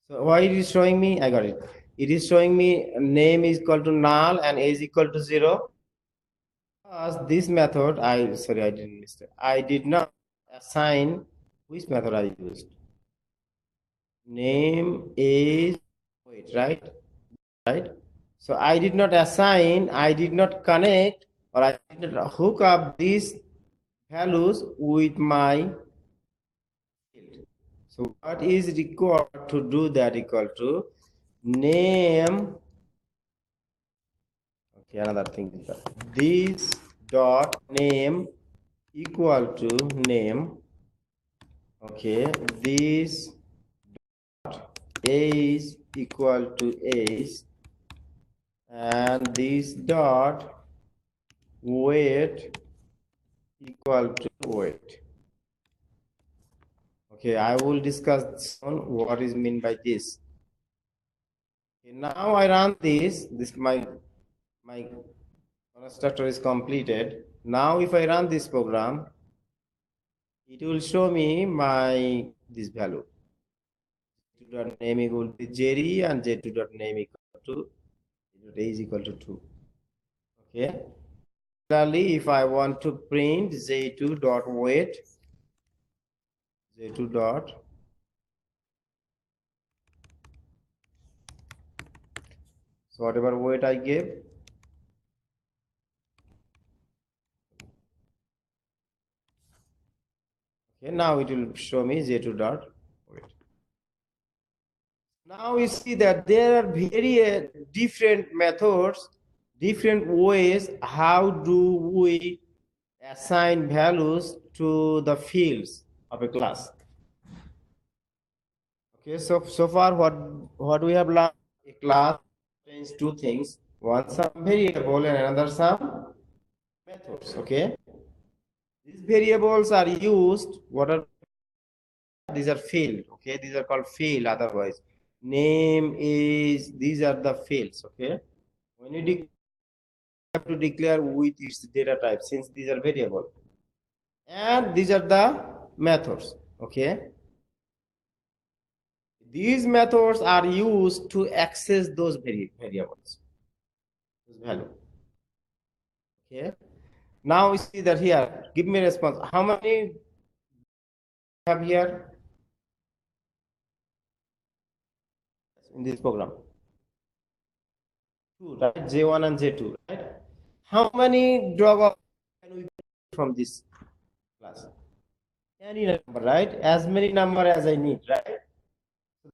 So why it is showing me? I got it. It is showing me name is equal to null and age equal to 0. Because this method, sorry, I didn't mistake. I did not assign which method I used. Name is wait, right? Right. So I did not assign, I did not connect, or I did not hook up these values with my field. So what is required to do that equal to name. Okay, another thing is that this dot name equal to name. Okay, this dot age equal to age, and this dot weight equal to weight. Okay, I will discuss on what is meant by this. Okay, now I run this my Constructor is completed. Now if I run this program, it will show me my this value. J2.name equal to Jerry and J2.name equal to J2 is equal to 2. Okay. Similarly, if I want to print J2.weight, J2 dot so whatever weight I gave, okay, now it will show me J2 dot weight. Now we see that there are very different methods, different ways how do we assign values to the fields of a class. Okay, so far what we have learned, a class contains two things, one some variable and another some methods. Okay, these variables are used, what are these are field, okay, these are called field, otherwise name is, these are the fields. Okay, when you have to declare with its data type, since these are variable, and these are the methods. Okay, these methods are used to access those variables, those value. Okay, now we see that here, give me a response, how many have here in this program? Two, right? J1 and J2, right? How many drop can we get from this class? Any number, right? As many number as I need, right?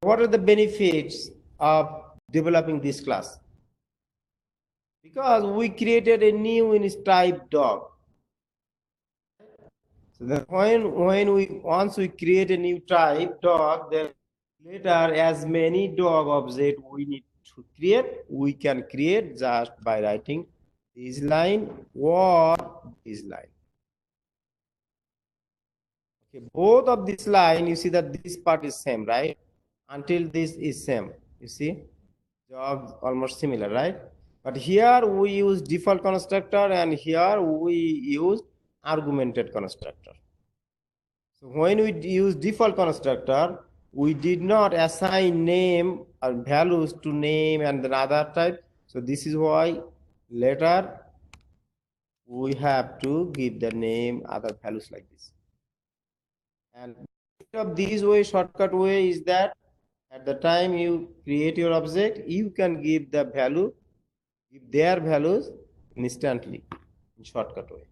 What are the benefits of developing this class? Because we created a new type dog. So then when we once we create a new type dog, then later as many dog object we need to create, we can create just by writing this line or this line. Okay, both of this line, you see that this part is same, right? Until this is same, you see, jobs almost similar, right? But here we use default constructor and here we use argumented constructor. So when we use default constructor, we did not assign name or values to name and another type. So this is why later we have to give the name other values like this. And of these way, shortcut way is that at the time you create your object, you can give the value, give their values instantly in shortcut way.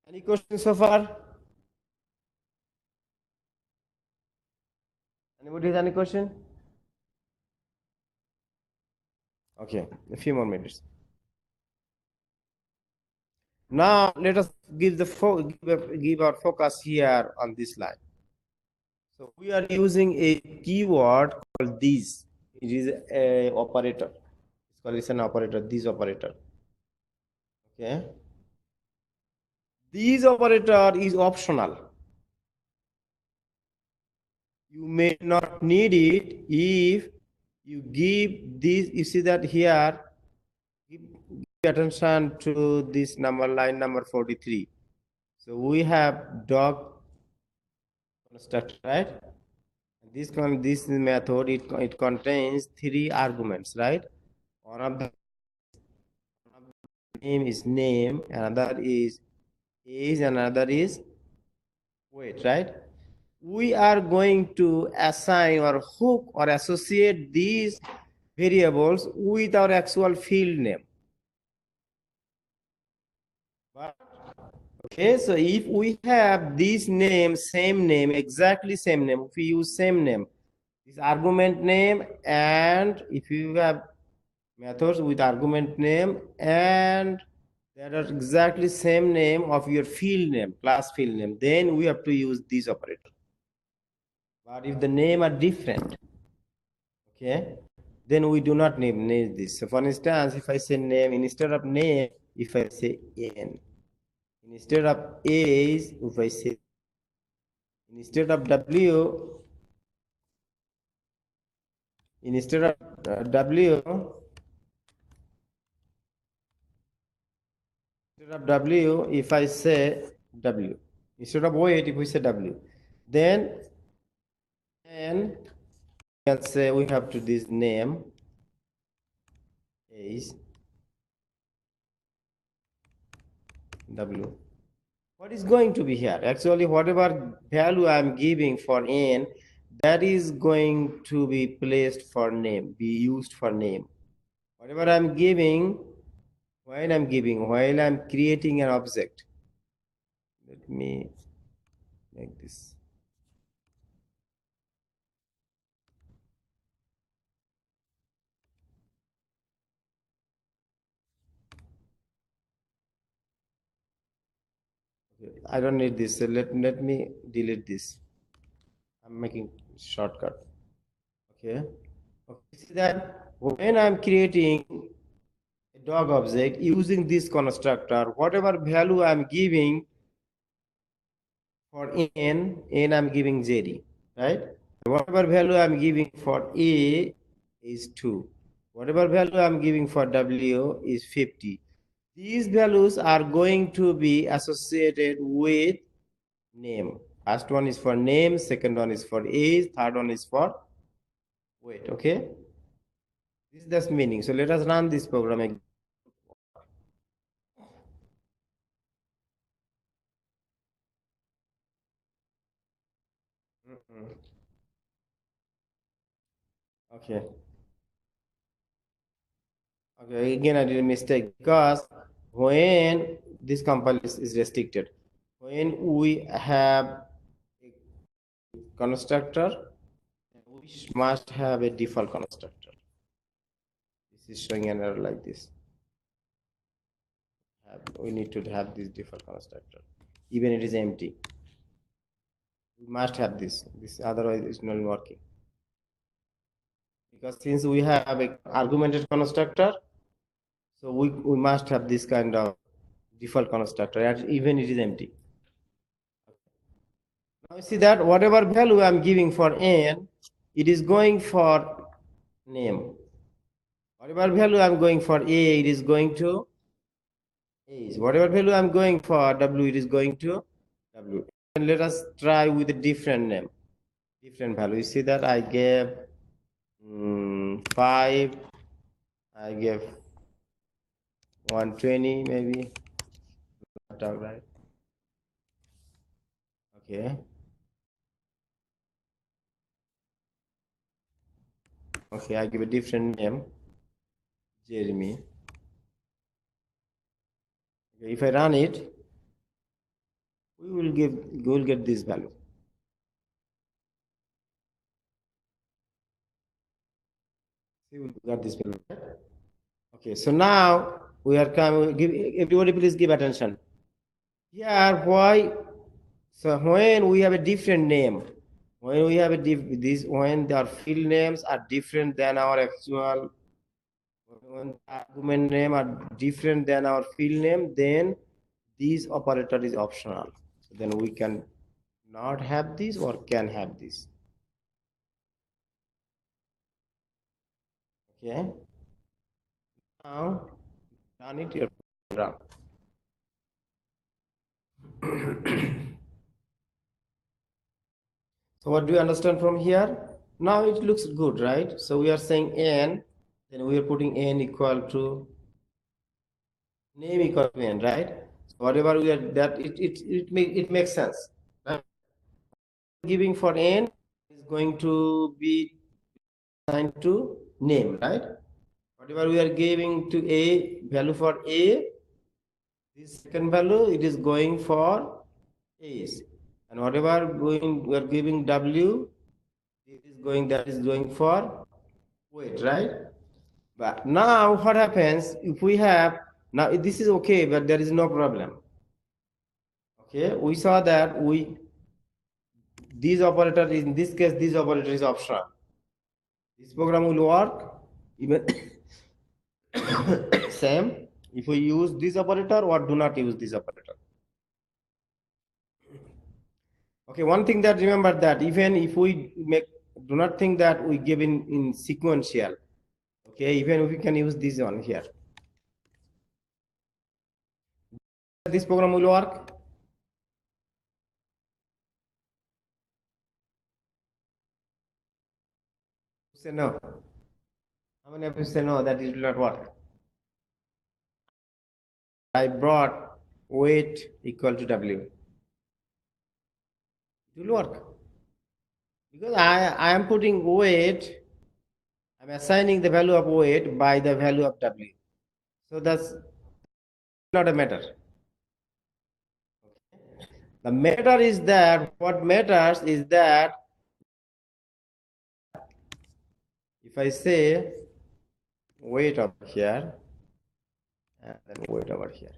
Any questions so far? Anybody has any question? Okay, a few more minutes. Now let us give give our focus here on this line. So we are using a keyword called this. It is a operator. It's an operator. This operator. Okay. This operator is optional. You may not need it if you give this. You see that here. Give attention to this number, line number 43. So we have dog constructor, right? This method, it contains three arguments, right? One of the name is name, another is age, another is weight, right? We are going to assign or hook or associate these variables with our actual field name. But, okay, so if we have this name, same name, exactly same name, if we use same name, this argument name, and if you have methods with argument name and that are exactly same name of your field name, class field name, then we have to use this operator. But if the name are different, okay, then we do not need this. So for instance, if I say name, instead of name, if I say n, instead of age, if I say, instead of w, instead of w, Instead of W, if I say W, instead of wait, if we say W, then and we can say we have to this name is W. What is going to be here? Actually, whatever value I'm giving for n, that is going to be placed for name, be used for name. Whatever I'm giving, while I'm creating an object. Let me make this. Okay, I don't need this. So let me delete this. I'm making shortcut. Okay. Okay. See that when I'm creating a dog object using this constructor, whatever value I'm giving for n I'm giving 0, right? Whatever value I'm giving for a is 2. Whatever value I'm giving for w is 50. These values are going to be associated with name. First one is for name, second one is for age, third one is for weight. Okay, this is the meaning. So let us run this program again. Okay. Okay, again I did a mistake because when this compile is restricted, when we have a constructor, we must have a default constructor. This is showing an error like this. We need to have this default constructor, even it is empty. We must have this. This otherwise it's not working. Because since we have a argumented constructor, so we must have this kind of default constructor, and even it is empty. Now you see that whatever value I'm giving for n, it is going for name. Whatever value I'm going for a, it is going to age. Whatever value I'm going for w, it is going to w. And let us try with a different name, different value. You see that I gave 5, I gave 120 maybe. Right? Okay. Okay, I give a different name, Jeremy. Okay, if I run it, we will get this value. See, we got this value. Okay, so now we are coming. Give everybody, please give attention. Here, why? So when we have a different name, when we have a when our field names are different than our actual, when argument name are different than our field name, then this operator is optional. So then we can not have this or can have this. Okay. Now run it your program. So what do you understand from here? Now it looks good, right? So we are saying n, then we are putting n equal to name equal to n, right? So whatever we are that it makes sense. Right? Giving for n is going to be assigned to name, right? Whatever we are giving to a value for a, this second value it is going for age, and whatever we are giving w, that is going for weight, right? But now what happens if we have, now this is okay, but there is no problem. Okay, we saw that this operator, in this case this operator is optional. This program will work even same if we use this operator or do not use this operator. Okay, one thing that remember that even if we do not think that we give in sequential. Okay, even we can use this one here. this program will work? Say no. How many of you say no that it will not work? I brought weight equal to W. It will work. Because I am putting weight, I'm assigning the value of weight by the value of W. So that's not a matter. The matter is that, what matters is that if I say weight over here and then weight over here,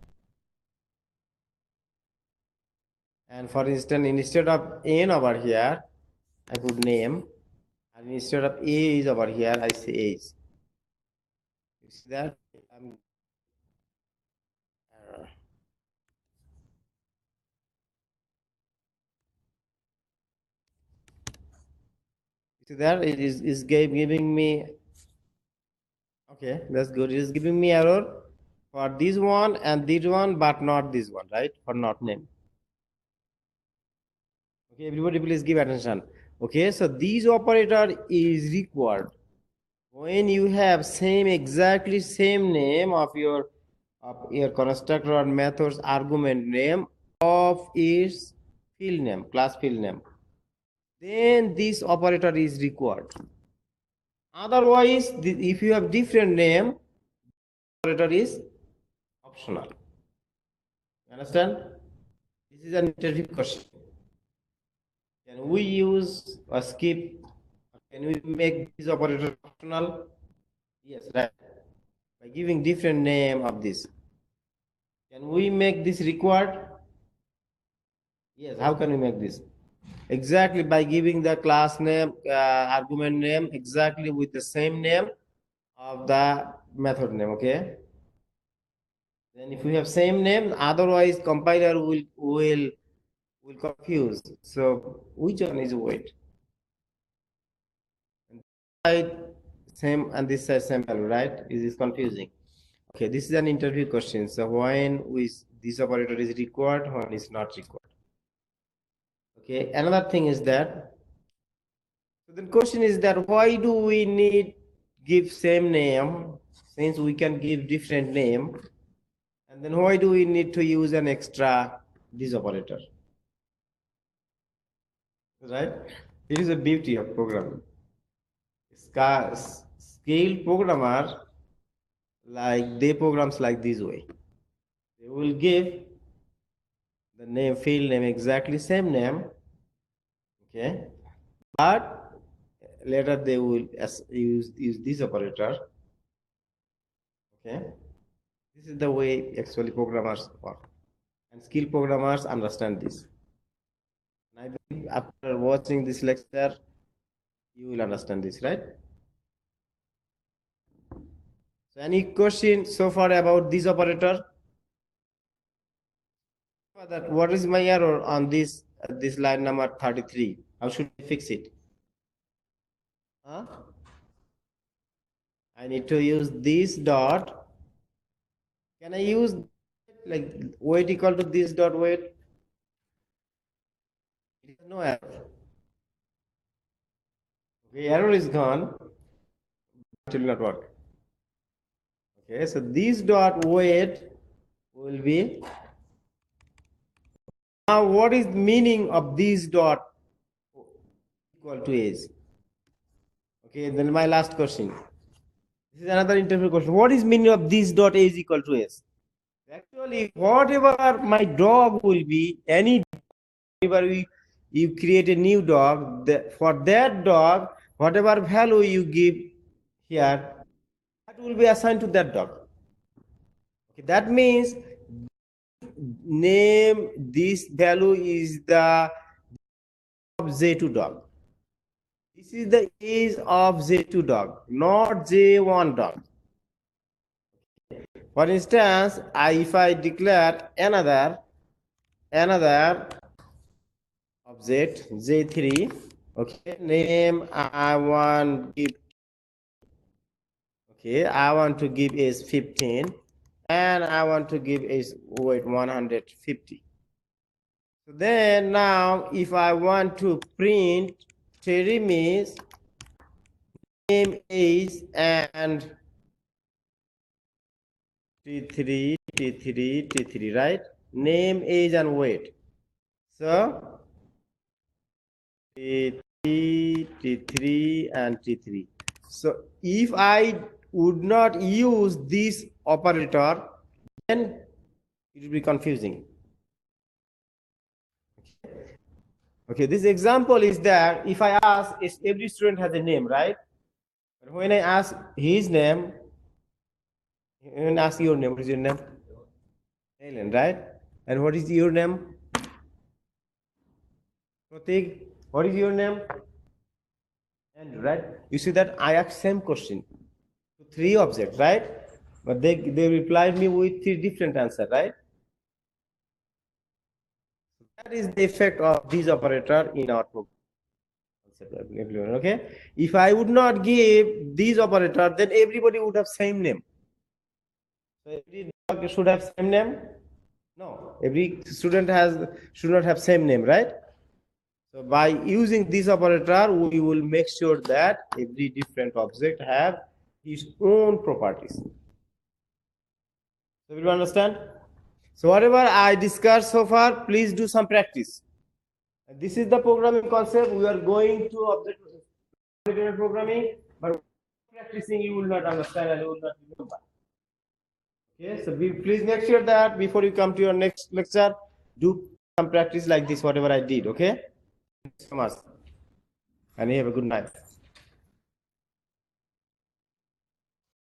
and for instance, instead of N over here, I put name, and instead of age over here, I say age. You see that? See that it is giving me, okay, that's good. It is giving me error for this one and this one, but not this one, right? For not name. Okay, everybody please give attention. Okay, so this operator is required when you have exactly same name of your constructor or method's argument name of its field name, class field name. Then this operator is required. Otherwise, if you have different name, operator is optional. Understand? This is an interview question. Can we use or skip? Can we make this operator optional? Yes, right. By giving different name of this. Can we make this required? Yes. How can we make this? Exactly by giving the class name, argument name, exactly with the same name of the method name. Okay. Then if we have same name, otherwise compiler will confuse. So which one is weight? And this side same and this side same value, right? Is this confusing? Okay, this is an interview question. So when this operator is required, when is not required. Okay, another thing is that, so the question is that why do we need give same name since we can give different name, and then why do we need to use an extra this operator? Right? It is a beauty of programming. Skilled programmers they programs like this way. They will give the name field name exactly same name, okay, but later they will use this operator. Okay, this is the way actually programmers work, and skilled programmers understand this. And I believe after watching this lecture, you will understand this, right? So any question so far about this operator? That what is my error on this line number 33? How should I fix it? Huh? I need to use this dot. Can I use like weight equal to this dot weight? It has no error. Okay, error is gone. It will not work. Okay, so this dot weight will be. Now, what is the meaning of this dot equal to age? Okay, then my last question. This is another interview question. What is meaning of this dot age equal to age? Actually, whatever my dog will be, whenever you create a new dog, for that dog, whatever value you give here, that will be assigned to that dog. Okay, that means name this value is the of Z2 dog. This is the age of Z2 dog, not J1 dog. For instance, if I declare another object J3, okay, name I want to give age 15, and I want to give its weight 150. So then now if I want to print Terry's name, age, and T3, right? Name, age, and weight. So T3, and T3. So if I would not use this operator, then it will be confusing. Okay, this example is that if I ask, every student has a name, right? But when I ask his name, and ask your name, what is your name? Helen, right? And what is your name? Pratik, what is your name? Andrew, right? You see that I asked same question to 3 objects, right? But they replied me with 3 different answers, right? That is the effect of this operator in our program. Okay, if I would not give these operator, then everybody would have same name. So every dog should have same name. No, every student should not have same name, right? So by using this operator, we will make sure that every different object have its own properties. So you understand? So whatever I discussed so far, please do some practice. This is the programming concept. We are going to object-oriented programming, but practicing you will not understand and you will not remember. Okay, so please make sure that before you come to your next lecture, do some practice like this, whatever I did. Okay, thank you so much, and you have a good night.